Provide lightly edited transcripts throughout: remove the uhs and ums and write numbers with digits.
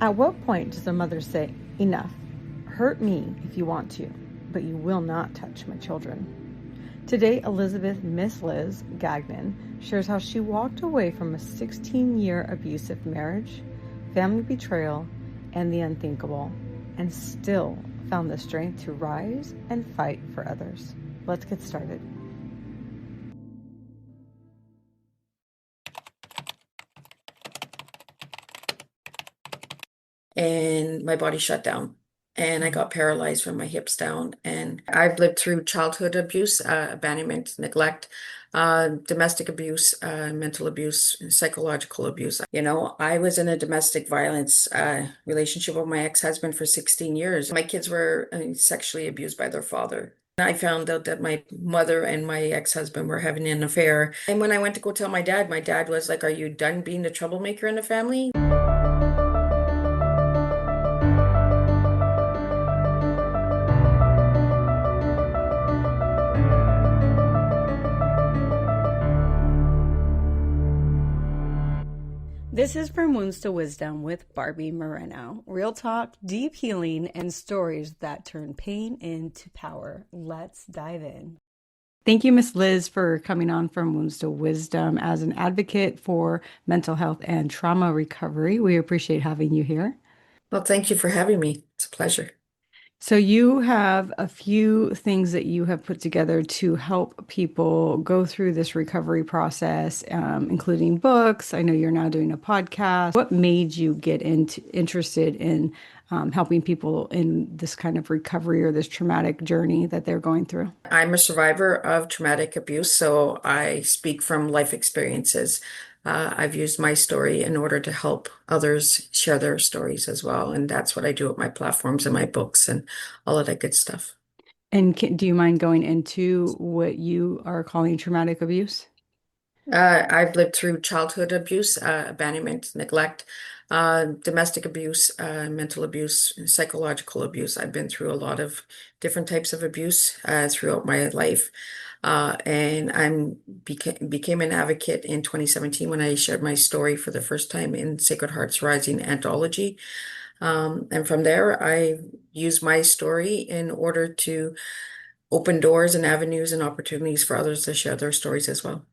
At what point does a mother say, enough, hurt me if you want to, but you will not touch my children? Today, Elizabeth Miss Liz Gagnon shares how she walked away from a 16-year abusive marriage, family betrayal, and the unthinkable, and still found the strength to rise and fight for others. Let's get started. And my body shut down and I got paralyzed from my hips down. And I've lived through childhood abuse, abandonment, neglect, domestic abuse, mental abuse, psychological abuse. I was in a domestic violence relationship with my ex-husband for 16 years. My kids were sexually abused by their father. I found out that my mother and my ex-husband were having an affair. And when I went to go tell my dad was like, "Are you done being the troublemaker in the family?" This is From Wounds to Wisdom with Barbie Moreno. Real talk, deep healing, and stories that turn pain into power. Let's dive in. Thank you, Miss Liz, for coming on From Wounds to Wisdom as an advocate for mental health and trauma recovery. We appreciate having you here. Well, thank you for having me. It's a pleasure. So you have a few things that you have put together to help people go through this recovery process, including books. I know you're now doing a podcast. What made you get interested in helping people in this kind of recovery or this traumatic journey that they're going through? I'm a survivor of traumatic abuse, so I speak from life experiences. I've used my story in order to help others share their stories as well. And that's what I do with my platforms and my books and all of that good stuff. And do you mind going into what you are calling traumatic abuse? I've lived through childhood abuse, abandonment, neglect, domestic abuse, mental abuse, psychological abuse. I've been through a lot of different types of abuse throughout my life. And became an advocate in 2017 when I shared my story for the first time in Sacred Hearts Rising anthology. And from there, I used my story in order to open doors and avenues and opportunities for others to share their stories as well.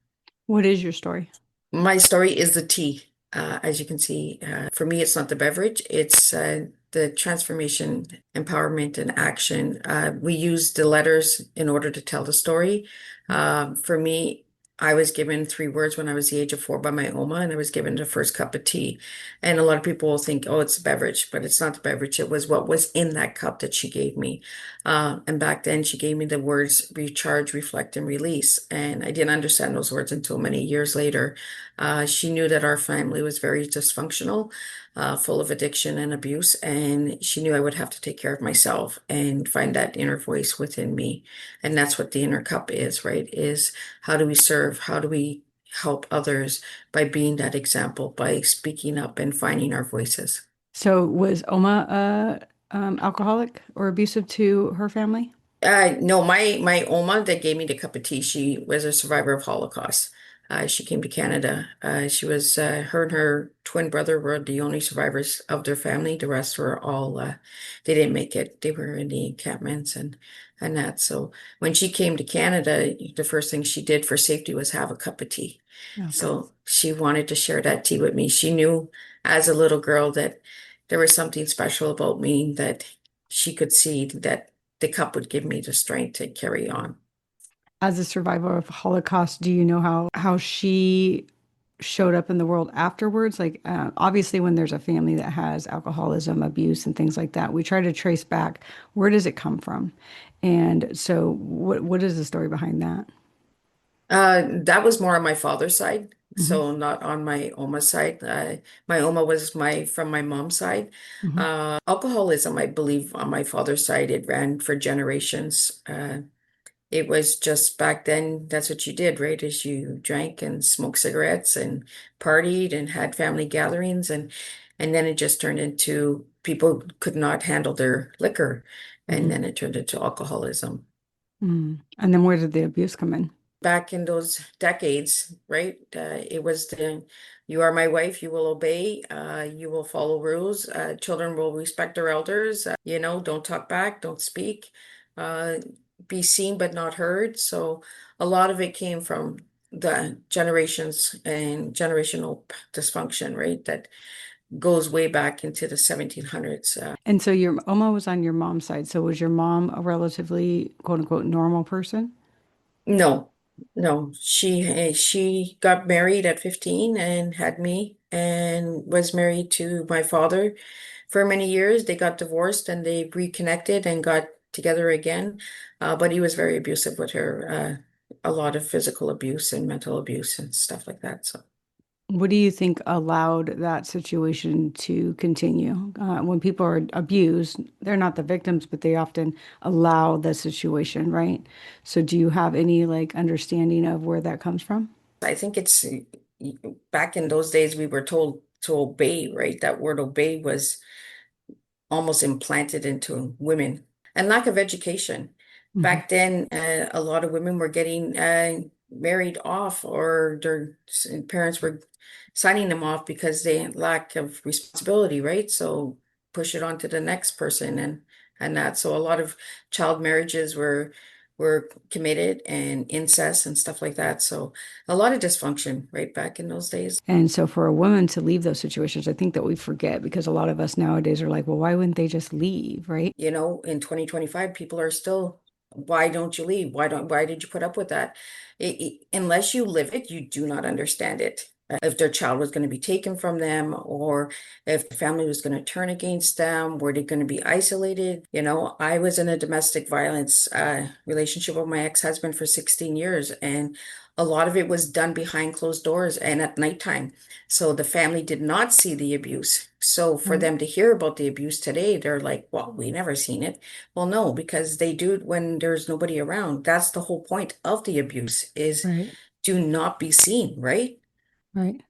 What is your story? My story is the tea. As you can see, for me, it's not the beverage, it's the transformation, empowerment, and action. We use the letters in order to tell the story. For me, I was given 3 words when I was the age of 4 by my Oma, and I was given the first cup of tea. And a lot of people will think, oh, it's a beverage, but it's not the beverage. It was what was in that cup that she gave me. And back then, she gave me the words recharge, reflect, and release. And I didn't understand those words until many years later. She knew that our family was very dysfunctional, full of addiction and abuse, and she knew I would have to take care of myself and find that inner voice within me. And that's what the inner cup is, right? Is how do we serve? How do we help others by being that example, by speaking up and finding our voices? So was Oma alcoholic or abusive to her family? No, my Oma that gave me the cup of tea, she was a survivor of Holocaust. She came to Canada. She was her and her twin brother were the only survivors of their family. The rest were all they didn't make it. They were in the encampments and that. So when she came to Canada, the first thing she did for safety was have a cup of tea. Okay. So she wanted to share that tea with me. She knew as a little girl that there was something special about me that she could see that the cup would give me the strength to carry on. As a survivor of Holocaust, do you know how she showed up in the world afterwards? Like, obviously, when there's a family that has alcoholism, abuse, and things like that, we try to trace back where does it come from. And so, what is the story behind that? That was more on my father's side, Hmm. so not on my Oma side. My Oma was my from my mom's side. Hmm. Alcoholism, I believe, on my father's side, it ran for generations. It was just back then, that's what you did, right? Is you drank and smoked cigarettes and partied and had family gatherings and then it just turned into people could not handle their liquor and Hmm. then it turned into alcoholism. Mm. And then where did the abuse come in? back in those decades, right? It was you are my wife, you will obey, you will follow rules, children will respect their elders, don't talk back, don't speak, uh, be seen but not heard. So a lot of it came from the generations and generational dysfunction, right? That goes way back into the 1700s. And so your Oma was on your mom's side. So was your mom a relatively quote unquote normal person? No, no. She got married at 15 and had me and was married to my father for many years. They got divorced and they reconnected and got together again. But he was very abusive with her, a lot of physical abuse and mental abuse and stuff like that. So What do you think allowed that situation to continue? When people are abused, they're not the victims, but they often allow the situation, right? So do you have any like understanding of where that comes from? I think it's back in those days we were told to obey, right? That word obey was almost implanted into women and lack of education. Mhm. Back then, a lot of women were getting married off, or their parents were signing them off because they had lack of responsibility, right? So push it on to the next person and that. So a lot of child marriages were committed and incest and stuff like that. So a lot of dysfunction right back in those days. And so for a woman to leave those situations, I think that we forget because a lot of us nowadays are like, well, why wouldn't they just leave, right? In 2025, people are still, why don't you leave? Why did you put up with that? Unless you live it, you do not understand it. If their child was going to be taken from them, or if the family was going to turn against them, were they going to be isolated? I was in a domestic violence relationship with my ex-husband for 16 years, and a lot of it was done behind closed doors and at nighttime. So the family did not see the abuse. So for Right. them to hear about the abuse today, they're like, well, we never seen it. Well, no, because they do it when there's nobody around. That's the whole point of the abuse is Right. do not be seen, right? Right.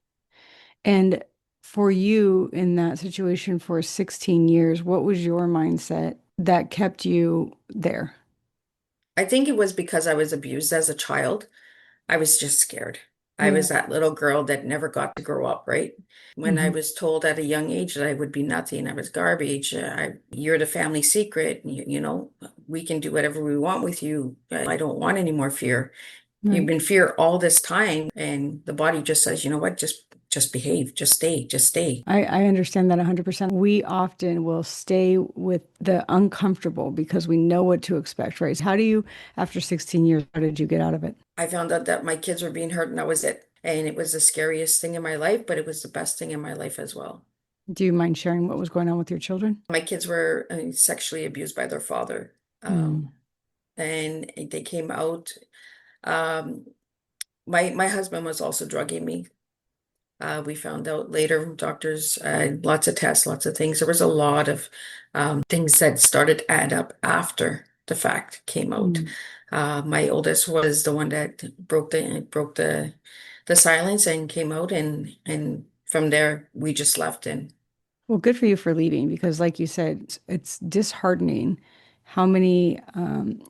And for you in that situation for 16 years, what was your mindset that kept you there? I think it was because I was abused as a child. I was just scared. I Yeah. was that little girl that never got to grow up, right? When I Hmm. was told at a young age that I would be nothing, I was garbage. You're the family secret. We can do whatever we want with you. I don't want any more fear. You've Right. been fear all this time, and the body just says, you know what? Just behave. Just stay. Just stay. I understand that 100%. We often will stay with the uncomfortable because we know what to expect, right? So how do you, after 16 years, how did you get out of it? I found out that my kids were being hurt, and that was it. And it was the scariest thing in my life, but it was the best thing in my life as well. Do you mind sharing what was going on with your children? My kids were sexually abused by their father. Mm. And they came out. Um, my husband was also drugging me. We found out later from doctors, lots of tests, lots of things. There was a lot of things that started to add up after the fact came out. Mm. My oldest was the one that broke the silence and came out, and from there we just left. And Well, good for you for leaving because, like you said, it's disheartening how many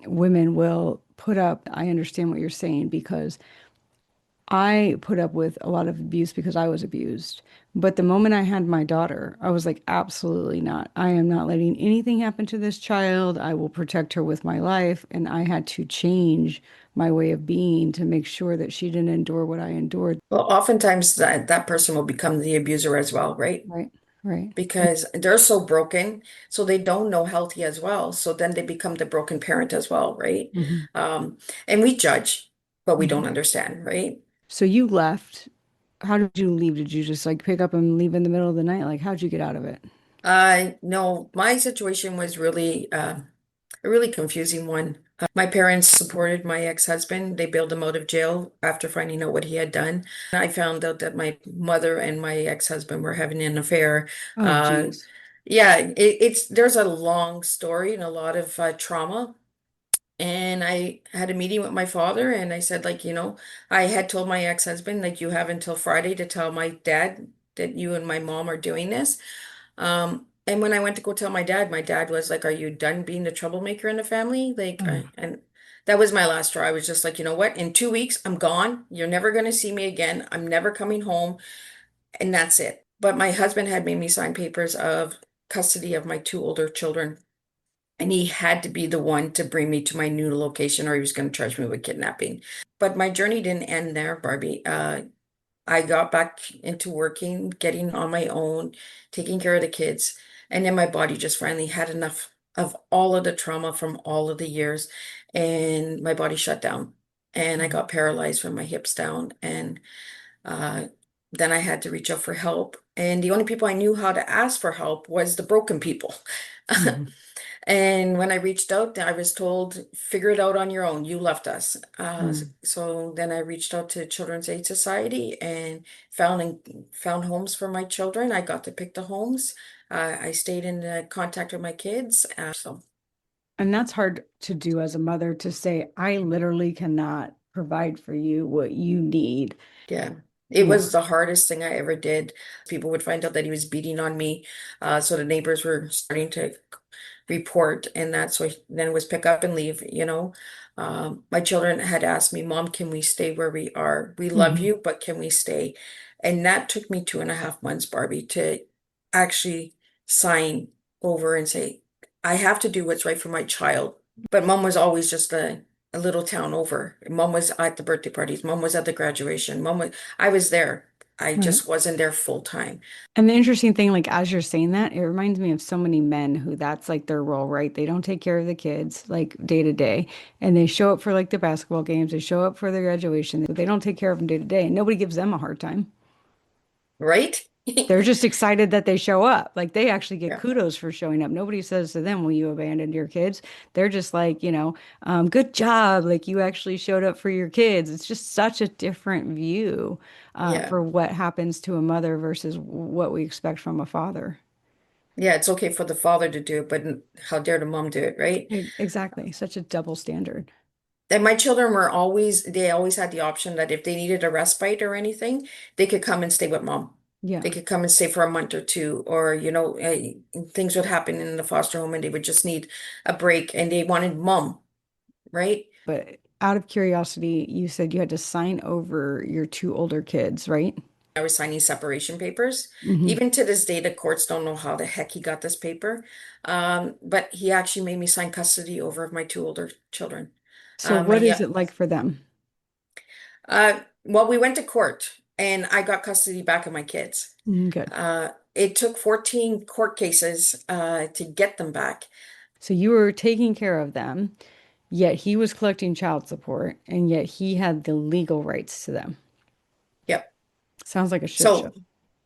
women will put up. I understand what you're saying because I put up with a lot of abuse because I was abused. But the moment I had my daughter, I was like, absolutely not. I am not letting anything happen to this child. I will protect her with my life. And I had to change my way of being to make sure that she didn't endure what I endured. well, oftentimes that person will become the abuser as well, right? Right, right. Because they're so broken, so they don't know healthy as well. So then they become the broken parent as well, right? Mhm, Um, and we judge, but we don't mhm. understand, right? So you left. How did you leave? Did you just like pick up and leave in the middle of the night? Like, how'd you get out of it? No, my situation was really a really confusing one. My parents supported my ex-husband. They bailed him out of jail after finding out what he had done. I found out that my mother and my ex-husband were having an affair. Oh, Uh, geez. yeah, it's there's a long story and a lot of trauma. And I had a meeting with my father, and I said, like, I had told my ex-husband, like, you have until Friday to tell my dad that you and my mom are doing this. And when I went to go tell my dad was like, "Are you done being the troublemaker in the family?" Like, Oh, and that was my last straw. I was just like, you know what? In 2 weeks, I'm gone. You're never going to see me again. I'm never coming home. And that's it. But my husband had made me sign papers of custody of my two older children. And he had to be the one to bring me to my new location, or he was going to charge me with kidnapping. But my journey didn't end there, Barbie. I got back into working, getting on my own, taking care of the kids. And then my body just finally had enough of all of the trauma from all of the years. And my body shut down. And I got paralyzed from my hips down. And uh, then I had to reach out for help. And the only people I knew how to ask for help was the broken people. Mhm. And when I reached out, I was told, figure it out on your own. You left us. Mm. So then I reached out to Children's Aid Society and found homes for my children. I got to pick the homes. I stayed in contact with my kids. So And that's hard to do as a mother to say, I literally cannot provide for you what you need. yeah, it Yeah. was the hardest thing I ever did. People would find out that he was beating on me. So the neighbors were starting to report, and that's what then it was pick up and leave, you know. My children had asked me, Mom, can we stay where we are? We love Mhm. you, but can we stay? And that took me 2.5 months, Barbie, to actually sign over and say, I have to do what's right for my child. But mom was always just a little town over. Mom was at the birthday parties. Mom was at the graduation. I was there. I Right. just wasn't there full time. And the interesting thing, like as you're saying that, it reminds me of so many men who that's like their role, right? They don't take care of the kids like day to day, and they show up for like the basketball games, they show up for their graduation, but they don't take care of them day to day, and nobody gives them a hard time. Right? They're just excited that they show up. Like they actually get Yeah. kudos for showing up. Nobody says to them, "Well, you abandoned your kids." They're just like, good job. Like you actually showed up for your kids. It's just such a different view Yeah. for what happens to a mother versus what we expect from a father. Yeah, it's okay for the father to do it, but how dare the mom do it, right? Exactly. Such a double standard. And my children they always had the option that if they needed a respite or anything, they could come and stay with mom. They Yeah. could come and stay for a month or two, or, things would happen in the foster home and they would just need a break and they wanted mom, right? But out of curiosity, you said you had to sign over your two older kids, right? I was signing separation papers. Hmm. Even to this day, the courts don't know how the heck he got this paper. But he actually made me sign custody over of my two older children. So My what is yeah, it like for them? well, we went to court and I got custody back of my kids. Good. It took 14 court cases to get them back. So you were taking care of them, yet he was collecting child support, and yet he had the legal rights to them. Yep. Sounds like a shit show. So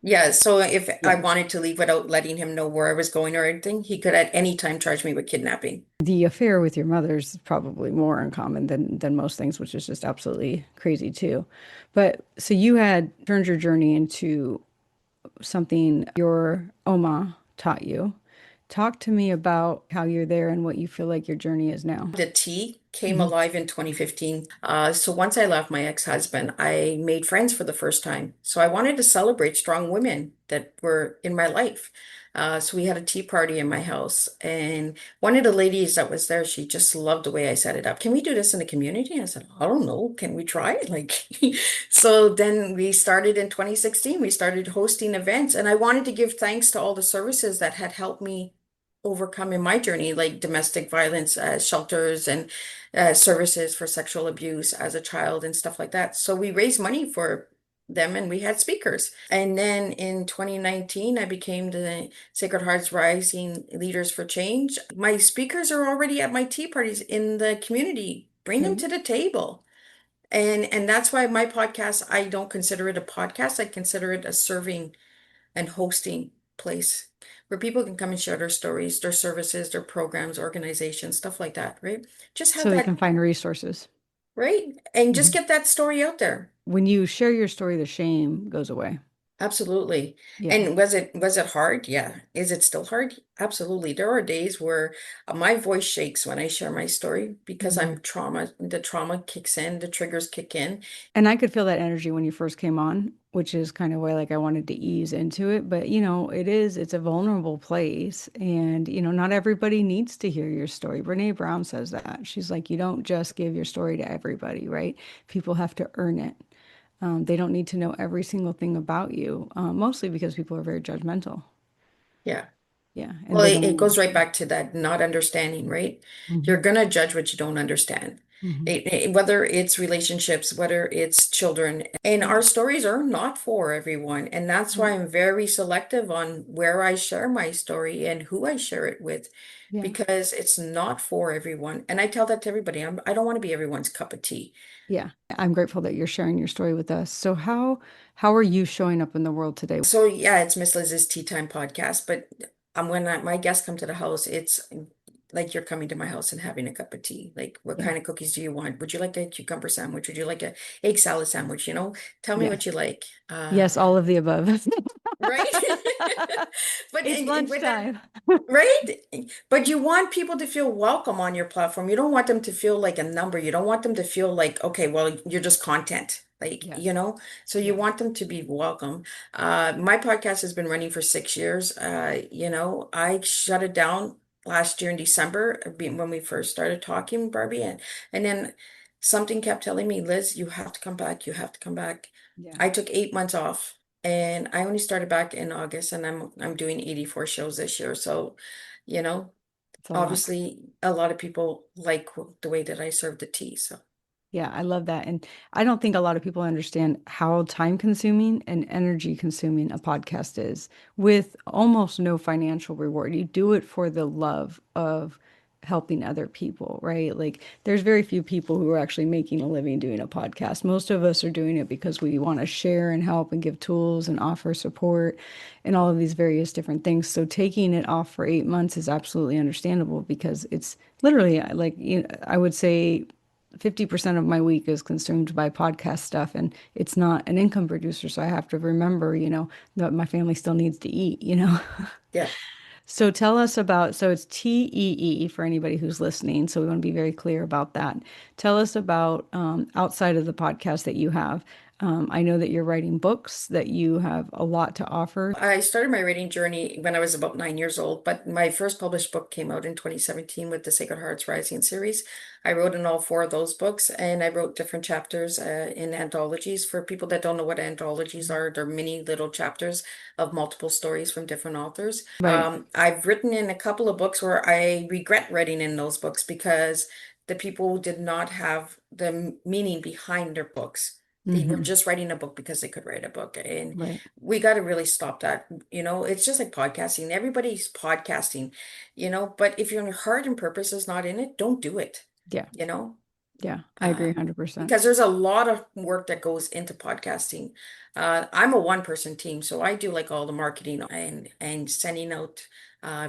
yeah, so if I Yeah. wanted to leave without letting him know where I was going or anything, he could at any time charge me with kidnapping. The affair with your mother is probably more uncommon than most things, which is just absolutely crazy too. But so you had turned your journey into something your Oma taught you. Talk to me about how you're there and what you feel like your journey is now. The tea came Hmm. alive in 2015. So once I left my ex-husband, I made friends for the first time. So I wanted to celebrate strong women that were in my life. So we had a tea party in my house, and one of the ladies that was there, she just loved the way I set it up. Can we do this in the community? I said, I don't know. Can we try? Like, so then we started in 2016. We started hosting events, and I wanted to give thanks to all the services that had helped me overcome in my journey, like domestic violence shelters and services for sexual abuse as a child and stuff like that. So we raised money for them and we had speakers. And then in 2019, I became the Sacred Hearts Rising Leaders for Change. My speakers are already at my tea parties in the community. Bring them Okay. to the table. And that's why my podcast, I don't consider it a podcast. I consider it a serving and hosting place where people can come and share their stories, their services, their programs, organizations, stuff like that, right? Just have So they that, can find resources. right? And just Mhm. get that story out there. When you share your story, the shame goes away. Absolutely. Yeah. And was it hard? Yeah. Is it still hard? Absolutely. There are days where my voice shakes when I share my story because Mhm. the trauma kicks in, the triggers kick in. And I could feel that energy when you first came on, which is kind of why like I wanted to ease into it. But it's a vulnerable place. And, not everybody needs to hear your story. Brene Brown says that. She's like, you don't just give your story to everybody, right? People have to earn it. They don't need to know every single thing about you, mostly because people are very judgmental. Yeah. Yeah. And Well, they it don't. goes right back to that not understanding, right? You're Hmm. gonna judge what you don't understand. Hmm. Whether it's relationships, whether it's children, and our stories are not for everyone. And that's why Right. I'm very selective on where I share my story and who I share it with, Yeah. because it's not for everyone. And I tell that to everybody. I don't want to be everyone's cup of tea. Yeah. I'm grateful that you're sharing your story with us. So how are you showing up in the world today? So yeah, it's Miss Liz's Tea Time podcast, but when my guests come to the house, it's like you're coming to my house and having a cup of tea. Like, what Yeah. kind of cookies do you want? Would you like a cucumber sandwich? Would you like a egg salad sandwich? Tell me Yeah. what you like. Yes, all of the above. Right? But It's lunchtime. right? But you want people to feel welcome on your platform. You don't want them to feel like a number. You don't want them to feel like, okay, well, you're just content. Yes. So you Yeah. want them to be welcome. My podcast has been running for 6 years. I shut it down last year in December when we first started talking, Barbie, and then something kept telling me, Liz, you have to come back. You have to come back. Yeah. I took 8 months off. And I only started back in August, and I'm doing 84 shows this year. So, you know, It's a lot. obviously a lot of people like the way that I serve the tea. So Yeah, I love that. And I don't think a lot of people understand how time consuming and energy consuming a podcast is with almost no financial reward. You do it for the love of helping other people, right? Like there's very few people who are actually making a living doing a podcast. Most of us are doing it because we want to share and help and give tools and offer support and all of these various different things. So taking it off for 8 months is absolutely understandable because it's literally like I would say 50% of my week is consumed by podcast stuff and it's not an income producer. So I have to remember, that my family still needs to eat. yeah. So tell us about, so it's TEE for anybody who's listening. So we want to be very clear about that. Tell us about outside of the podcast that you have. I know that you're writing books, that you have a lot to offer. I started my reading journey when I was about 9 years old, but my first published book came out in 2017 with the Sacred Hearts Rising series. I wrote in all four of those books, and I wrote different chapters in anthologies. For people that don't know what anthologies are, they're mini little chapters of multiple stories from different authors. Right. I've written in a couple of books where I regret writing in those books because the people did not have the meaning behind their books. They were Hmm. just writing a book because they could write a book. And Right. we got to really stop that. It's just like podcasting. Everybody's podcasting, but if your heart and purpose is not in it, don't do it, Yeah. you know? Yeah. I agree Um, 100%. because there's a lot of work that goes into podcasting. I'm a one-person team, so I do like all the marketing and sending out,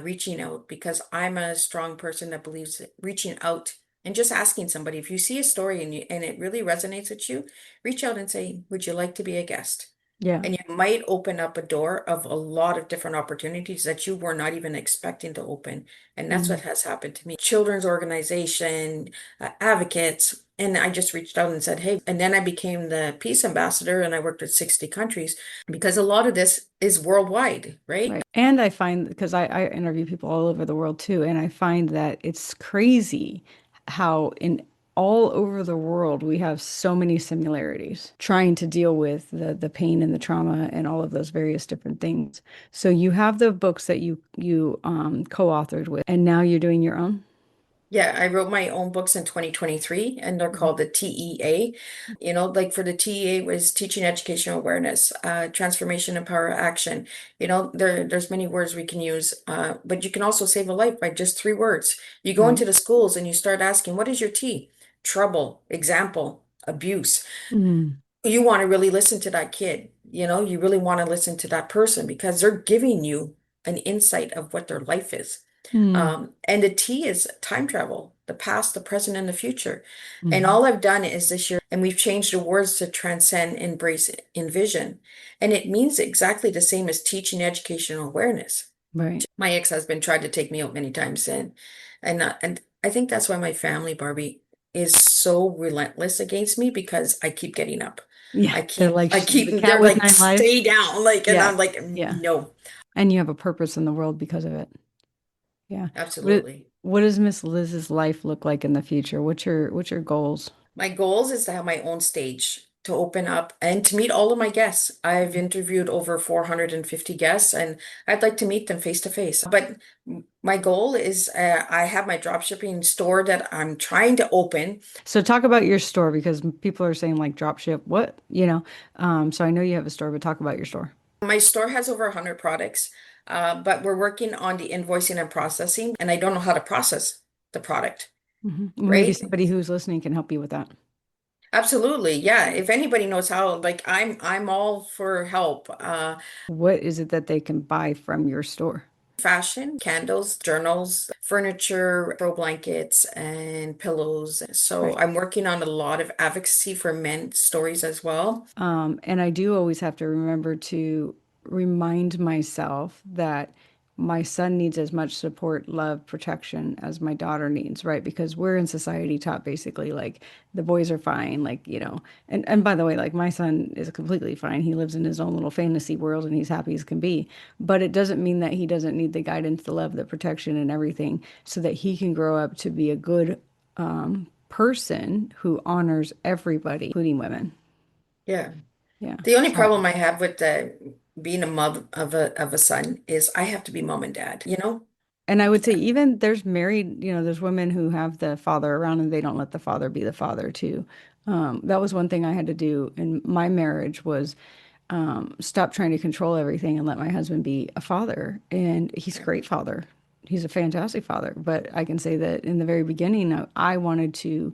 reaching out, because I'm a strong person that believes that reaching out and just asking somebody, if you see a story and it really resonates with you, reach out and say, would you like to be a guest? Yeah. And you might open up a door of a lot of different opportunities that you were not even expecting to open. And that's what Mhm. has happened to me. Children's organization, advocates. And I just reached out and said, hey, and then I became the peace ambassador and I worked with 60 countries because a lot of this is worldwide, right? Right. And I find, because I interview people all over the world too, and I find that it's crazy how in all over the world we have so many similarities trying to deal with the pain and the trauma and all of those various different things. So you have the books that you co-authored with, and now you're doing your own. Yeah, I wrote my own books in 2023 and they're Mhm. called the TEA. Like for the TEA was teaching educational awareness, transformation and power action. There's many words we can use, but you can also save a life by just 3 words. You go Right. into the schools and you start asking, what is your T? Trouble, example, abuse. Mm. You want to really listen to that kid. You really want to listen to that person because they're giving you an insight of what their life is. Mm. And the T is time travel. the past, the present, and the future. And Mhm. all I've done is this year, and we've changed the words to transcend, embrace, envision. And it means exactly the same as teaching, education, awareness. Right. My ex-husband tried to take me out many times, and I think that's why my family, Barbie, is so relentless against me because I keep getting up. Yeah. They're like I the keep, cat they're with like, nine lives. stay down, like, and Yeah. I'm like, Yeah. no, And you have a purpose in the world because of it. Yeah. What absolutely. what does Miss Liz's life look like in the future? What's your goals? My goals is to have my own stage, to open up and to meet all of my guests. I've interviewed over 450 guests and I'd like to meet them face to face. But my goal is I have my drop shipping store that I'm trying to open. So talk about your store because people are saying like drop ship. What? So I know you have a store, but talk about your store. My store has over 100 products, but we're working on the invoicing and processing, and I don't know how to process the product, Maybe right? somebody who's listening can help you with that. Absolutely. Yeah. If anybody knows how, like I'm all for help. What is it that they can buy from your store? Fashion, candles, journals, furniture, throw blankets, and pillows. So Right. I'm working on a lot of advocacy for men stories as well. And I do always have to remember to remind myself that my son needs as much support, love, protection as my daughter needs, right? Because we're in society taught basically like the boys are fine, like, and by the way, like my son is completely fine. He lives in his own little fantasy world and he's happy as can be. But it doesn't mean that he doesn't need the guidance, the love, the protection, and everything so that he can grow up to be a good person who honors everybody, including women. Yeah. Yeah. The only So, problem I have with being a mom of a son is I have to be mom and dad, you know? and I would say even there's married, there's women who have the father around and they don't let the father be the father too. That was one thing I had to do in my marriage was stop trying to control everything and let my husband be a father. And he's a Yeah. great father. He's a fantastic father. But I can say that in the very beginning, I wanted to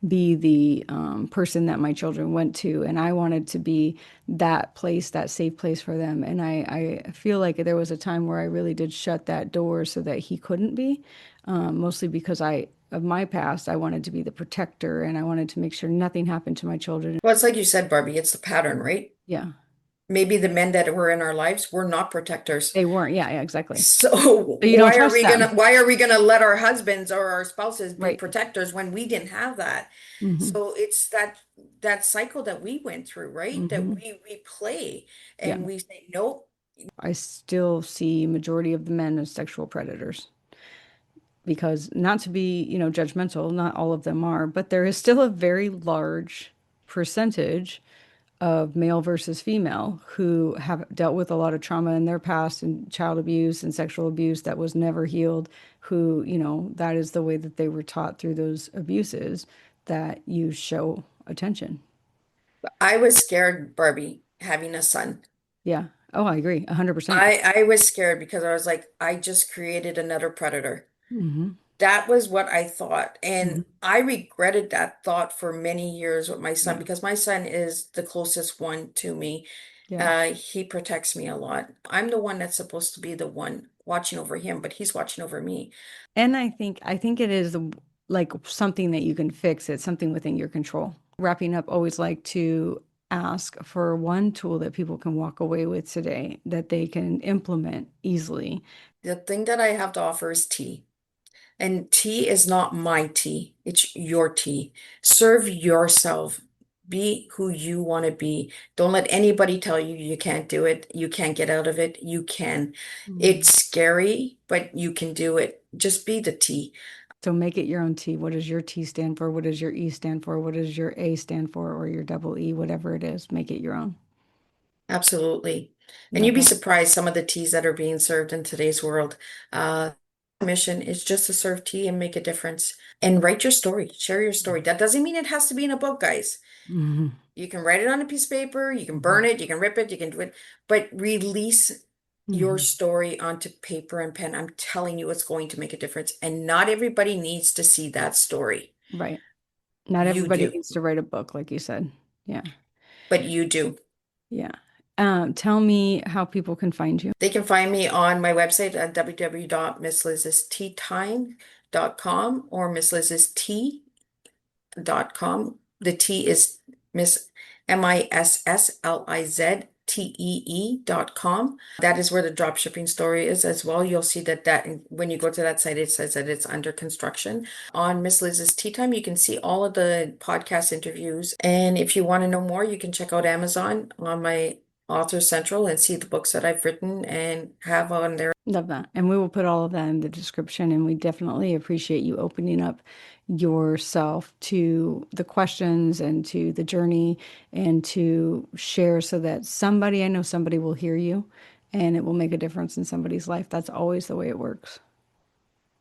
be the person that my children went to, and I wanted to be that place, that safe place for them. And I feel like there was a time where I really did shut that door so that he couldn't be, mostly because of my past, I wanted to be the protector and I wanted to make sure nothing happened to my children. Well, it's like you said, Barbie, it's the pattern, right? Yeah, Maybe the men that were in our lives were not protectors. they weren't. Yeah, yeah, exactly. So So you don't trust them. why are we gonna let our husbands or our spouses be Right. protectors when we didn't have that? Hmm. So it's that cycle that we went through, right? That Hmm. we play Yeah. and we say, nope. I still see majority of the men as sexual predators because not to be, judgmental, not all of them are, but there is still a very large percentage of male versus female who have dealt with a lot of trauma in their past and child abuse and sexual abuse that was never healed, who, that is the way that they were taught through those abuses that you show attention. I was scared, Barbie, having a son. Yeah. Oh, I agree. 100%. I was scared because I was like, I just created another predator. Hmm. That was what I thought. Hmm. And I regretted that thought for many years with my son Yeah. because my son is the closest one to me. Yeah. He protects me a lot. I'm the one that's supposed to be the one watching over him, but he's watching over me. And I think it is like something that you can fix. It's something within your control. Wrapping up, always like to ask for one tool that people can walk away with today that they can implement easily. The thing that I have to offer is tea. And tea is not my tea, it's your tea. Serve yourself. Be who you want to be. Don't let anybody tell you you can't do it. You can't get out of it. You can. Mm. It's scary, but you can do it. Just be the tea. So make it your own T. What does your T stand for? What does your E stand for? What does your A stand for? Or your double E, whatever it is, make it your own. Absolutely. And Love you'd be that. surprised some of the teas that are being served in today's world. Mission is just to serve tea and make a difference. And write your story, share your story. That doesn't mean it has to be in a book, guys. Hmm. You can write it on a piece of paper, you can Hmm. burn it, you can rip it, you can do it, but release your Hmm. story onto paper and pen. I'm telling you, it's going to make a difference. And not everybody needs to see that story. Right. Not You everybody do, needs to write a book, like you said. Yeah. but you do. Yeah. Tell me how people can find you. They can find me on my website at www.misslizsteatime.com. missliztee.com or missliztee.com. The T is MISSLIZTEE.com. That is where the drop shipping store is as well. You'll see that when you go to that site, it says that it's under construction. On Miss Liz's Tea Time, you can see all of the podcast interviews. And if you want to know more, you can check out Amazon on my Author Central and see the books that I've written and have on there. Love that. And we will put all of that in the description. And we definitely appreciate you opening up yourself to the questions and to the journey and to share so that I know somebody will hear you and it will make a difference in somebody's life. That's always the way it works.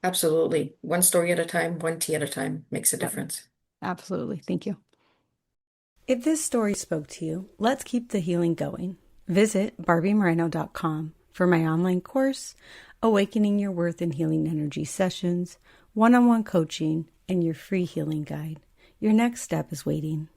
Absolutely. One story at a time, one tea at a time makes a difference. Absolutely. Thank you. If this story spoke to you, let's keep the healing going. Visit barbiemoreno.com for my online course, Awakening Your Worth in Healing Energy sessions, one-on-one coaching, and your free healing guide. Your next step is waiting.